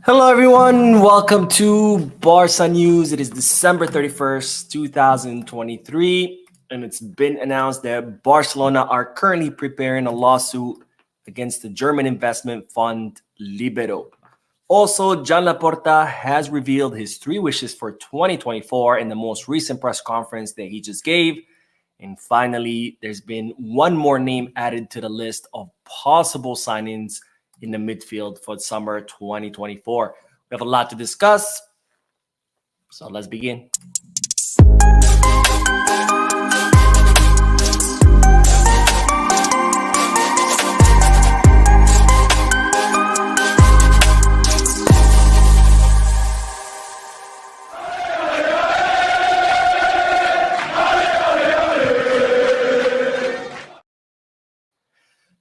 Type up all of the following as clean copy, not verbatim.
Hello, everyone. Welcome to Barca News. It is December 31st, 2023, and it's been announced that Barcelona are currently preparing a lawsuit against the German investment fund Libero. Also, John Laporta has revealed his three wishes for 2024 in the most recent press conference that he just gave. And finally, there's been one more name added to the list of possible signings in the midfield for summer 2024. We have a lot to discuss, so let's begin.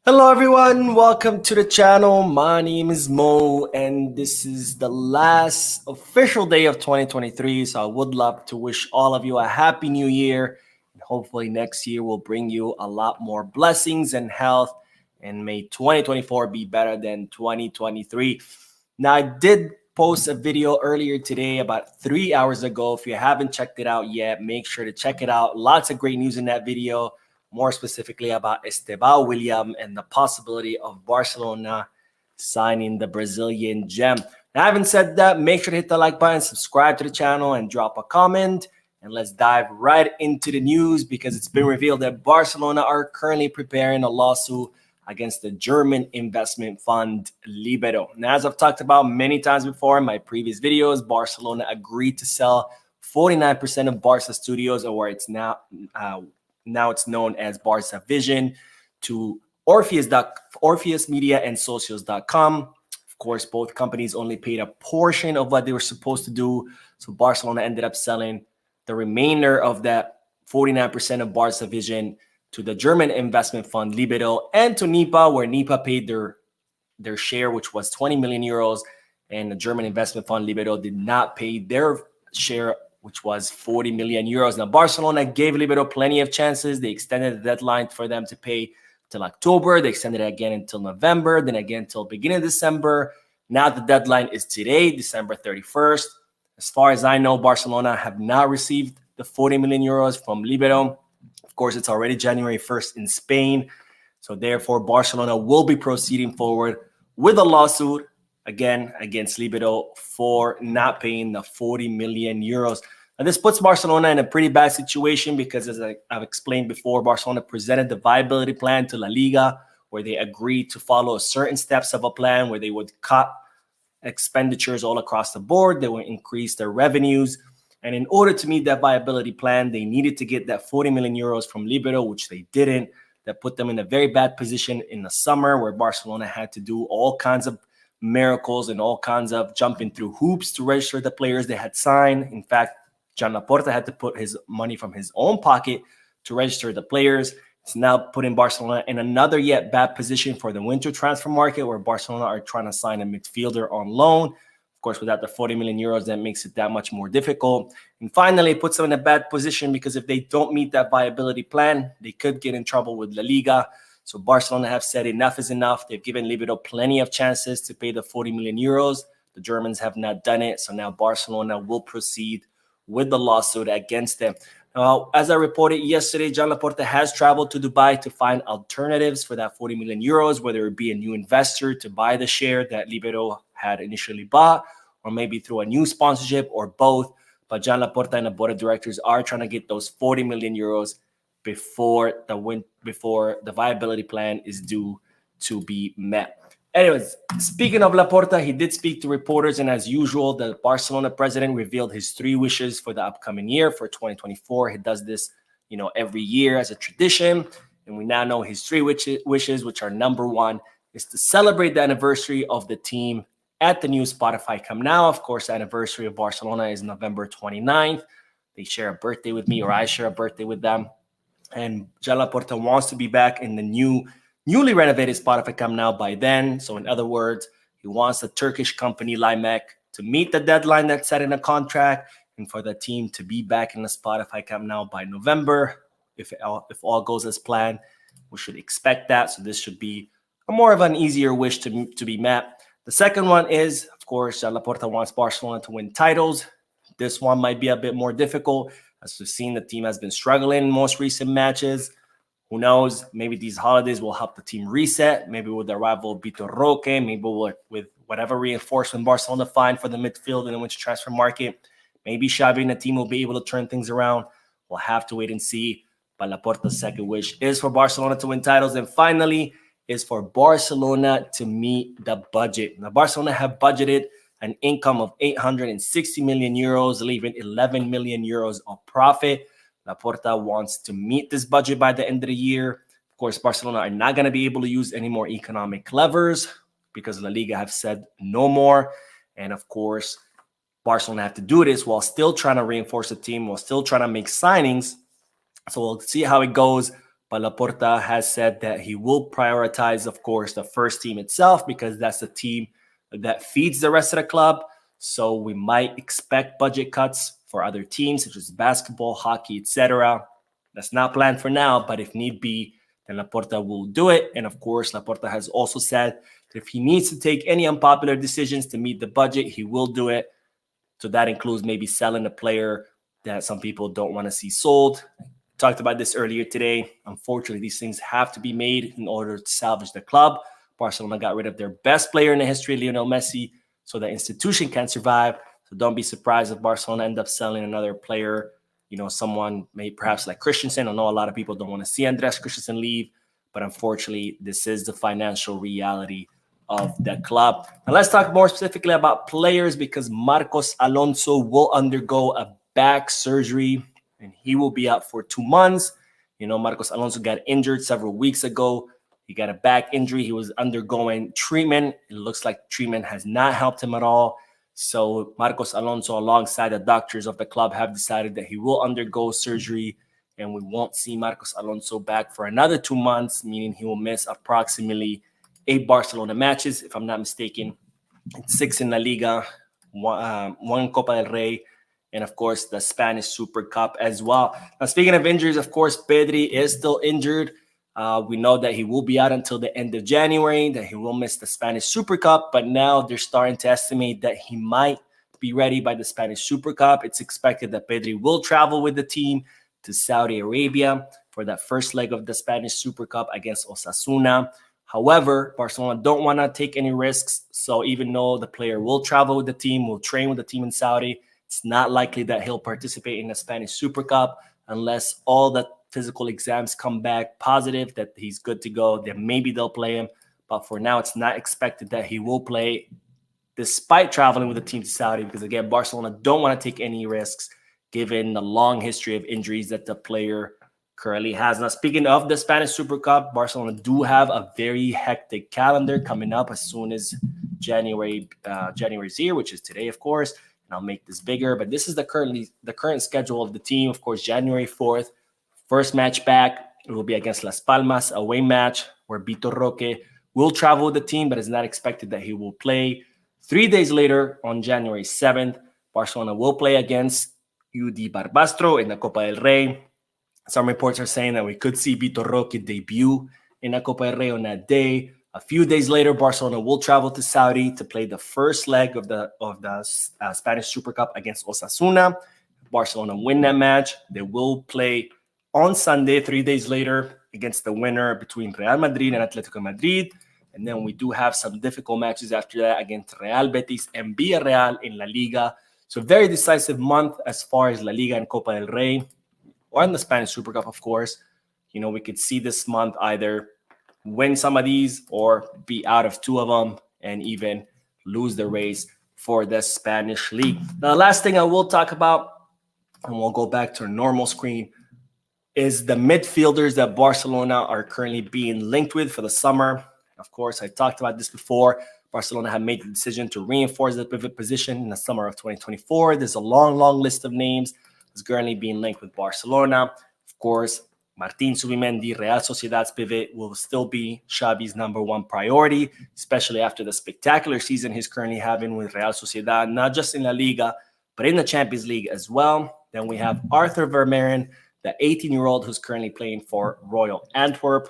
Hello, everyone. Welcome to the channel. My name is Mo, and this is the last official day of 2023. So I would love to wish all of you a happy new year. And hopefully, next year will bring you a lot more blessings and health. And may 2024 be better than 2023. Now, I did post a video earlier today, about 3 hours ago. If you haven't checked it out yet, make sure to check it out. Lots of great news in that video, more specifically about Esteban William and the possibility of Barcelona signing the Brazilian gem. Now, having said that, make sure to hit the like button, subscribe to the channel, and drop a comment. And let's dive right into the news, because it's been revealed that Barcelona are currently preparing a lawsuit against the German investment fund Libero. Now, as I've talked about many times before in my previous videos, Barcelona agreed to sell 49% of Barca Studios, or it's now it's known as Barca Vision, to Orpheus Media and Socios.com. Of course, both companies only paid a portion of what they were supposed to do. So Barcelona ended up selling the remainder of that 49% of Barca Vision to the German investment fund Libero and to NIPA, where NIPA paid their share, which was 20 million euros. And the German investment fund Libero did not pay their share, which was 40 million euros. Now, Barcelona gave Libero plenty of chances. They extended the deadline for them to pay till October. They extended it again until November, then again until beginning of December. Now the deadline is today, December 31st. As far as I know, Barcelona have not received the 40 million euros from Libero. Of course, it's already January 1st in Spain. So therefore, Barcelona will be proceeding forward with a lawsuit again against Libero for not paying the 40 million euros. Now, this puts Barcelona in a pretty bad situation because, as I've explained before, Barcelona presented the viability plan to La Liga, where they agreed to follow certain steps of a plan where they would cut expenditures all across the board. They would increase their revenues. And in order to meet that viability plan, they needed to get that 40 million euros from Libero, which they didn't. That put them in a very bad position in the summer, where Barcelona had to do all kinds of miracles and all kinds of jumping through hoops to register the players they had signed. In fact, John Laporta had to put his money from his own pocket to register the players. It's now putting Barcelona in another yet bad position for the winter transfer market, where Barcelona are trying to sign a midfielder on loan. Of course, without the 40 million euros, that makes it that much more difficult. And finally, it puts them in a bad position because if they don't meet that viability plan, they could get in trouble with La Liga. So Barcelona have said enough is enough. They've given Libero plenty of chances to pay the 40 million euros. The Germans have not done it. So now Barcelona will proceed with the lawsuit against them. As I reported yesterday, John Laporta has traveled to Dubai to find alternatives for that 40 million euros, whether it be a new investor to buy the share that Libero had initially bought, or maybe through a new sponsorship, or both. But John Laporta and the board of directors are trying to get those 40 million euros before the viability plan is due to be met. Anyways, speaking of Laporta, he did speak to reporters, and as usual, the Barcelona president revealed his three wishes for the upcoming year, for 2024. He does this, every year as a tradition, and we now know his three wishes, which are: number one is to celebrate the anniversary of the team at the new Spotify Camp Nou. Of course, the anniversary of Barcelona is November 29th. They share a birthday with me, or I share a birthday with them. And John Laporta wants to be back in the newly renovated Spotify Camp Nou by then. So in other words, he wants the Turkish company Limek to meet the deadline that's set in a contract, and for the team to be back in the Spotify Camp Nou by November. If all goes as planned, we should expect that. So this should be more of an easier wish to be met. The second one is, of course, Laporta wants Barcelona to win titles. This one might be a bit more difficult, as we've seen the team has been struggling in most recent matches. Who knows? Maybe these holidays will help the team reset. Maybe with the arrival of Vitor Roque, maybe with whatever reinforcement Barcelona find for the midfield in the winter transfer market. Maybe Xavi and the team will be able to turn things around. We'll have to wait and see. But Laporta's second wish is for Barcelona to win titles. And finally, is for Barcelona to meet the budget. Now, Barcelona have budgeted an income of 860 million euros, leaving 11 million euros of profit. Laporta wants to meet this budget by the end of the year. Of course, Barcelona are not going to be able to use any more economic levers because La Liga have said no more. And of course, Barcelona have to do this while still trying to reinforce the team, while still trying to make signings. So we'll see how it goes. But Laporta has said that he will prioritize, of course, the first team itself because that's the team that feeds the rest of the club. So we might expect budget cuts for other teams such as basketball, hockey, etc. That's not planned for now, but if need be, then Laporta will do it. And of course, Laporta has also said that if he needs to take any unpopular decisions to meet the budget, he will do it. So that includes maybe selling a player that some people don't want to see sold. Talked about this earlier today. Unfortunately, these things have to be made in order to salvage the club. Barcelona got rid of their best player in the history, Lionel Messi, so the institution can survive. So don't be surprised if Barcelona end up selling another player, someone perhaps like Christensen. I know a lot of people don't want to see Andreas Christensen leave, but unfortunately, this is the financial reality of the club. Now let's talk more specifically about players because Marcos Alonso will undergo a back surgery and he will be out for 2 months. Marcos Alonso got injured several weeks ago. He got a back injury. He was undergoing treatment. It looks like treatment has not helped him at all. So Marcos Alonso, alongside the doctors of the club, have decided that he will undergo surgery and we won't see Marcos Alonso back for another 2 months, meaning he will miss approximately 8 Barcelona matches, if I'm not mistaken. 6 in La Liga, one Copa del Rey, and of course the Spanish Super Cup as well. Now, speaking of injuries, of course, Pedri is still injured. We know that he will be out until the end of January, that he will miss the Spanish Super Cup, but now they're starting to estimate that he might be ready by the Spanish Super Cup. It's expected that Pedri will travel with the team to Saudi Arabia for that first leg of the Spanish Super Cup against Osasuna. However, Barcelona don't want to take any risks, so even though the player will travel with the team, will train with the team in Saudi, it's not likely that he'll participate in the Spanish Super Cup unless all the physical exams come back positive, that he's good to go, then maybe they'll play him. But for now, it's not expected that he will play despite traveling with the team to Saudi because, again, Barcelona don't want to take any risks given the long history of injuries that the player currently has. Now, speaking of the Spanish Super Cup, Barcelona do have a very hectic calendar coming up as soon as January's here, which is today, of course. And I'll make this bigger, but this is the current schedule of the team. Of course, January 4th, first match back, it will be against Las Palmas, away match where Vitor Roque will travel with the team, but it's not expected that he will play. 3 days later, on January 7th, Barcelona will play against UD Barbastro in the Copa del Rey. Some reports are saying that we could see Vitor Roque debut in the Copa del Rey on that day. A few days later, Barcelona will travel to Saudi to play the first leg of the Spanish Super Cup against Osasuna. If Barcelona win that match, they will play on Sunday, 3 days later, against the winner between Real Madrid and Atletico Madrid. And then we do have some difficult matches after that against Real Betis and Villarreal in La Liga. So very decisive month as far as La Liga and Copa del Rey, or in the Spanish Super Cup, of course. We could see this month either win some of these or be out of 2 of them and even lose the race for the Spanish league. Now, the last thing I will talk about, and we'll go back to a normal screen, is the midfielders that Barcelona are currently being linked with for the summer. Of course, I talked about this before. Barcelona have made the decision to reinforce the pivot position in the summer of 2024. There's a long list of names that's currently being linked with Barcelona. Of course, Martín Zubimendi, Real Sociedad's pivot, will still be Xavi's number 1 priority, especially after the spectacular season he's currently having with Real Sociedad, not just in La Liga, but in the Champions League as well. Then we have Arthur Vermeeren, the 18-year-old who's currently playing for Royal Antwerp.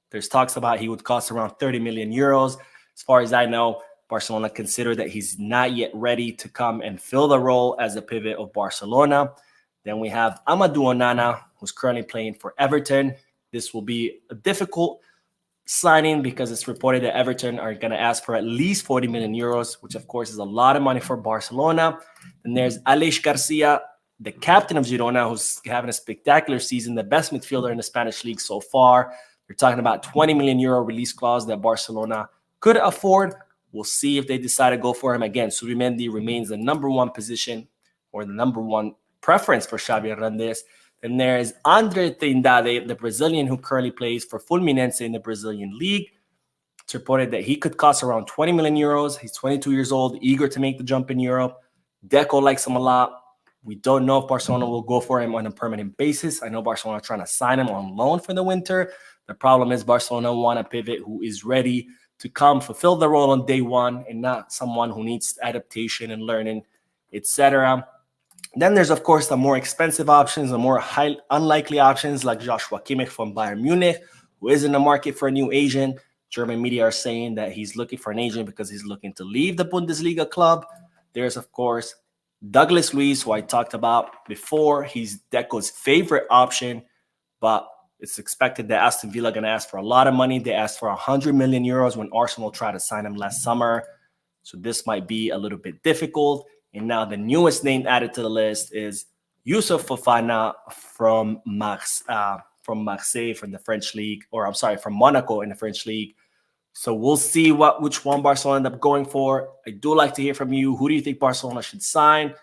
There's talks about he would cost around 30 million euros. As far as I know, Barcelona consider that he's not yet ready to come and fill the role as a pivot of Barcelona. Then we have Amadou Onana, who's currently playing for Everton. This will be a difficult signing because it's reported that Everton are going to ask for at least 40 million euros, which of course is a lot of money for Barcelona. And there's Aleix Garcia, the captain of Girona, who's having a spectacular season, the best midfielder in the Spanish league so far. You're talking about 20 million euro release clause that Barcelona could afford. We'll see if they decide to go for him again. Subimendi remains the number one position or the number one preference for Xavi Hernandez. Then there is Andre Trindade, the Brazilian who currently plays for Fluminense in the Brazilian league. It's reported that he could cost around 20 million euros. He's 22 years old, eager to make the jump in Europe. Deco likes him a lot. We don't know if Barcelona will go for him on a permanent basis. I know Barcelona are trying to sign him on loan for the winter. The problem is Barcelona want a pivot who is ready to come fulfill the role on day one and not someone who needs adaptation and learning, etc. Then there's, of course, the more expensive options, the more unlikely options like Joshua Kimmich from Bayern Munich, who is in the market for a new agent. German media are saying that he's looking for an agent because he's looking to leave the Bundesliga club. There's, of course, Douglas Luiz, who I talked about before. He's Deco's favorite option, but it's expected that Aston Villa are going to ask for a lot of money. They asked for 100 million euros when Arsenal tried to sign him last summer. So this might be a little bit difficult. And now the newest name added to the list is Youssouf Fofana from Marseille, from the French league, or I'm sorry, from Monaco in the French league. So we'll see which one Barcelona end up going for. I do like to hear from you. Who do you think Barcelona should sign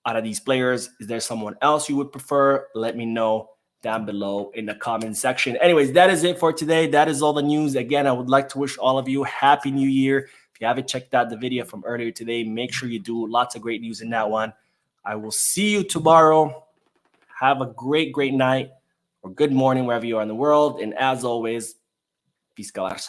out of these players? Is there someone else you would prefer? Let me know down below in the comment section. Anyways, that is it for today. That is all the news. Again, I would like to wish all of you Happy New Year. If you haven't checked out the video from earlier today, make sure you do. Lots of great news in that one. I will see you tomorrow. Have a great, great night or good morning wherever you are in the world. And as always, peace, Galarza.